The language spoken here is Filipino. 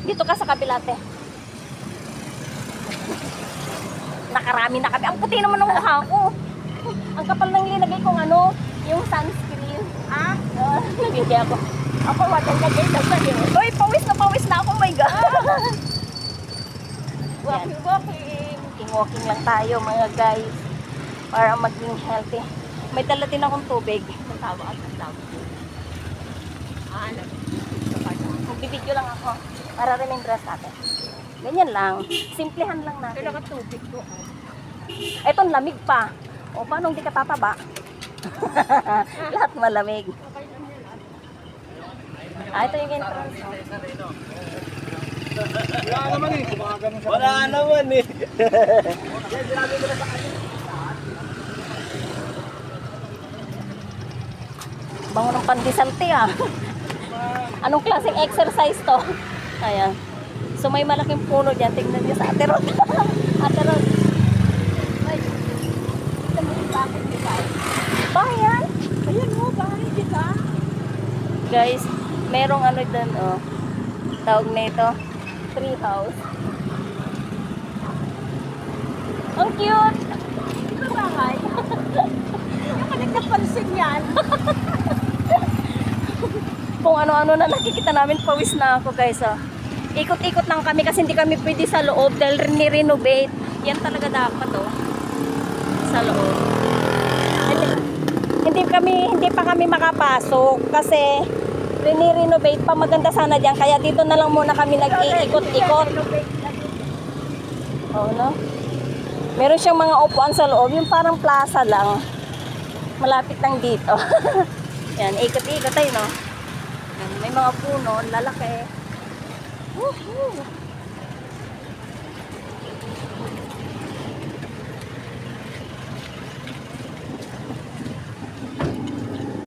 Dito ka sa kabila, te. Nakarami na kami. Ang puti naman ng mukha ko. Ang kapal nang linagay kong ano, yung sunscreen. Nagigay ako. Ako, walang lagay na sa yun. Uy, pawis na ako. Oh my God. Walking lang tayo, mga guys. Para maging healthy. May dala din akong tubig. Magbibideo lang ako. Para remembrance natin. Ganyan lang. Simplehan lang natin. Kailangan tubig ko. Etong lamig pa. O, paano hindi ka tataba? Lahat malamig. Ito yung entrance. Wala naman eh. Wala naman eh. Bango ng pandesal, te, ah. Anong klaseng exercise to? Ayan. So may malaking puno dyan. Tingnan nyo sa Ate Rod. Ate Rod. Ay. Ito mo yung bakit, di ba? Bayan? Ayan mo, bahay kita. Guys, merong ano dyan, oh. Tawag na ito. Tree house. Ang cute! Ito bahay. Yung nagkapansin yan. Kung ano-ano na nakikita namin, pawis na ako, guys, oh. Ikot-ikot lang kami kasi hindi kami pwede sa loob dahil ni-renovate. Yan talaga dapat, oh. Sa loob. Hindi pa kami makapasok kasi ni-renovate pa, maganda sana diyan. Kaya dito na lang muna kami nag-iikot-ikot. Oh, no? Meron siyang mga upuan sa loob, yung parang plaza lang. Malapit lang dito. Yan, ikot-ikot tayo, no? Yan, may mga puno, lalaki. Woohoo!